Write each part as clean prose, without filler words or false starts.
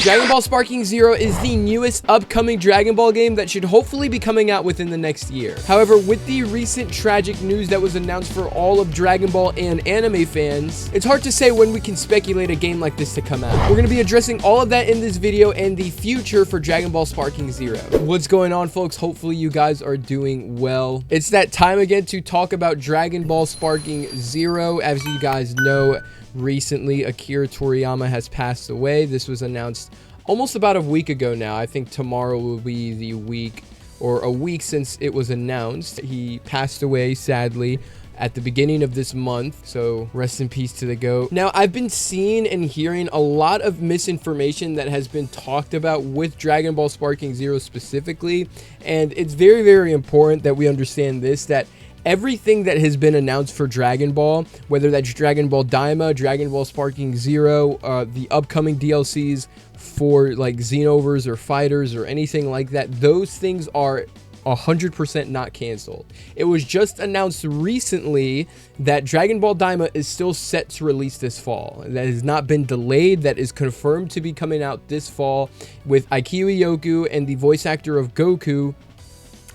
Dragon Ball Sparking Zero is the newest upcoming Dragon Ball game that should hopefully be coming out within the next year. However, with the recent tragic news that was announced for all of Dragon Ball and anime fans, it's hard to say when we can speculate a game like this to come out. We're going to be addressing all of that in this video and the future for Dragon Ball Sparking Zero. What's going on, folks? Hopefully you guys are doing well. It's that time again to talk about Dragon Ball Sparking Zero. As you guys know, recently Akira Toriyama has passed away. This was announced almost about a week ago now. I think tomorrow will be the week, or a week since it was announced. He passed away, sadly, at the beginning of this month, so rest in peace to the GOAT. Now, I've been seeing and hearing a lot of misinformation that has been talked about with Dragon Ball Sparking Zero specifically, and it's very, very important that we understand this, that everything that has been announced for Dragon Ball, whether that's Dragon Ball Daima, Dragon Ball Sparking Zero, the upcoming DLCs for like Xenovers or Fighters or anything like that, those things are 100% not canceled. It was just announced recently that Dragon Ball Daima is still set to release this fall. That has not been delayed. That is confirmed to be coming out this fall, with Akira Toriyama and the voice actor of Goku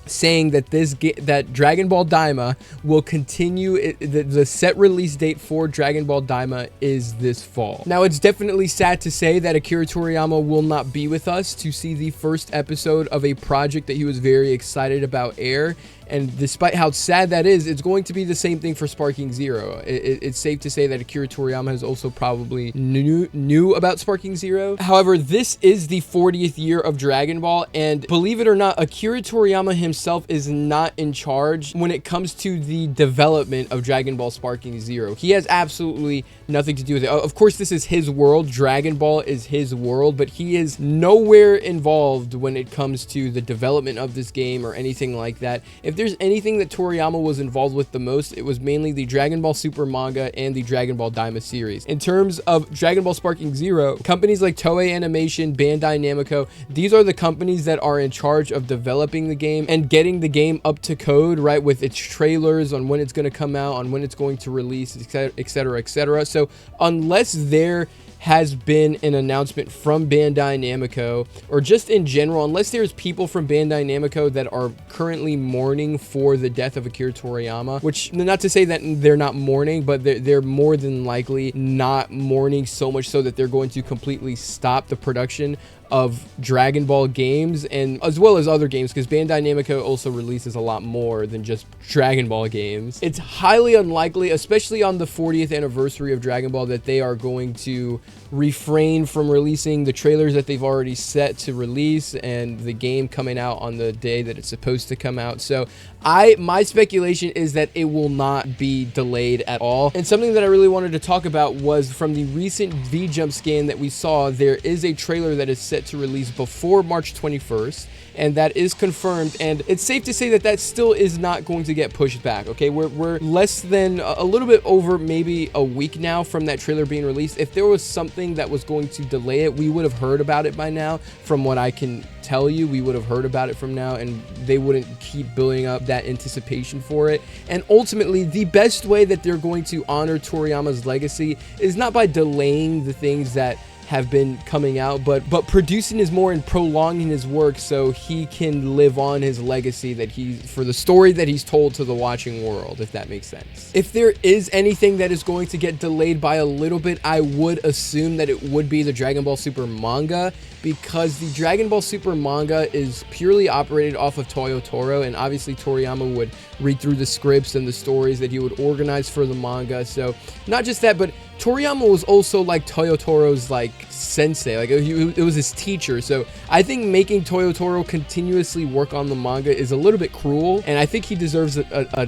saying that that Dragon Ball Daima will continue. The set release date for Dragon Ball Daima is this fall. Now, it's definitely sad to say that Akira Toriyama will not be with us to see the first episode of a project that he was very excited about air. And despite how sad that is, it's going to be the same thing for Sparking Zero. It's safe to say that Akira Toriyama has also probably knew about Sparking Zero. However, this is the 40th year of Dragon Ball, and believe it or not, Akira Toriyama himself is not in charge when it comes to the development of Dragon Ball Sparking Zero. He has absolutely nothing to do with it. Of course, this is his world. Dragon Ball is his world, but he is nowhere involved when it comes to the development of this game or anything like that. If there's anything that Toriyama was involved with the most, it was mainly the Dragon Ball Super manga and the Dragon Ball Daima series. In terms of Dragon Ball Sparking Zero, companies like Toei Animation, Bandai Namco, these are the companies that are in charge of developing the game and getting the game up to code, right, with its trailers on when it's going to come out, on when it's going to release, etc, etc. So unless there has been an announcement from Bandai Namco, or just in general, unless there's people from Bandai Namco that are currently mourning for the death of Akira Toriyama, which, not to say that they're not mourning, but they're more than likely not mourning so much so that they're going to completely stop the production of Dragon Ball games, and as well as other games, because Bandai Namco also releases a lot more than just Dragon Ball games. It's highly unlikely, especially on the 40th anniversary of Dragon Ball, that they are going to refrain from releasing the trailers that they've already set to release and the game coming out on the day that it's supposed to come out. So my speculation is that it will not be delayed at all. And something that I really wanted to talk about was from the recent V-Jump scan that we saw, there is a trailer that is set to release before March 21st, and that is confirmed, and it's safe to say that that still is not going to get pushed back. Okay, we're less than a little bit over maybe a week now from that trailer being released. If there was something that was going to delay it, we would have heard about it by now. From what I can tell you, we would have heard about it from now, and they wouldn't keep building up that anticipation for it. And ultimately, the best way that they're going to honor Toriyama's legacy is not by delaying the things that have been coming out, but producing is more and prolonging his work so he can live on his legacy for the story that he's told to the watching world, if that makes sense. If there is anything that is going to get delayed by a little bit, I would assume that it would be the Dragon Ball Super manga, because the Dragon Ball Super manga is purely operated off of Toyo Toro, and obviously Toriyama would read through the scripts and the stories that he would organize for the manga. So not just that, but Toriyama was also like Toyo Toro's like sensei, like it was his teacher. So I think making Toyo Toro continuously work on the manga is a little bit cruel, and I think he deserves a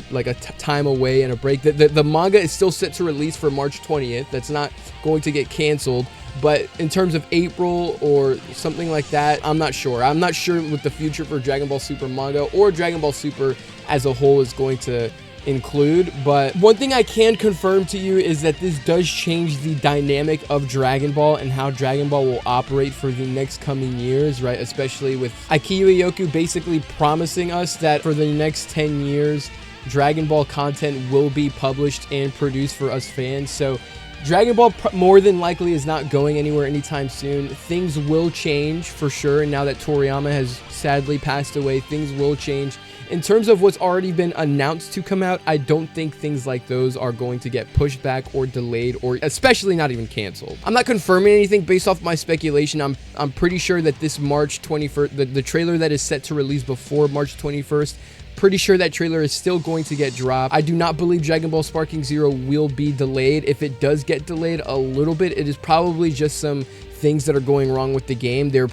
time away and a break. The manga is still set to release for March 20th. That's not going to get canceled. But in terms of April or something like that, I'm not sure. I'm not sure what the future for Dragon Ball Super manga or Dragon Ball Super as a whole is going to include. But one thing I can confirm to you is that this does change the dynamic of Dragon Ball and how Dragon Ball will operate for the next coming years, right? Especially with Akira Toriyama basically promising us that for the next 10 years, Dragon Ball content will be published and produced for us fans. So Dragon Ball more than likely is not going anywhere anytime soon. Things will change for sure. Now that Toriyama has sadly passed away, things will change. In terms of what's already been announced to come out, I don't think things like those are going to get pushed back or delayed, or especially not even canceled. I'm not confirming anything based off my speculation. I'm pretty sure that this March 21st, the trailer that is set to release before March 21st, pretty sure that trailer is still going to get dropped. I do not believe Dragon Ball Sparking Zero will be delayed. If it does get delayed a little bit, it is probably just some things that are going wrong with the game. They're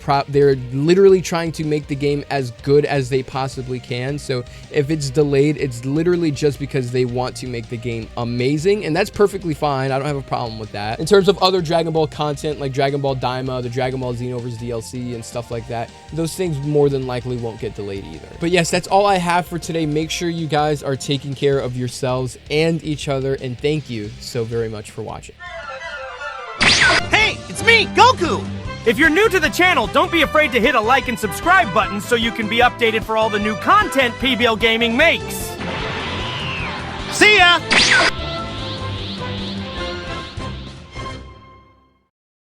literally trying to make the game as good as they possibly can. So if it's delayed, it's literally just because they want to make the game amazing, and that's perfectly fine. I don't have a problem with that. In terms of other Dragon Ball content like Dragon Ball Daima, the Dragon Ball Xenoverse DLC and stuff like that, those things more than likely won't get delayed either. But yes, that's all I have for today. Make sure you guys are taking care of yourselves and each other, and thank you so very much for watching. Hey, it's me, Goku! If you're new to the channel, don't be afraid to hit a like and subscribe button so you can be updated for all the new content PBL Gaming makes. See ya!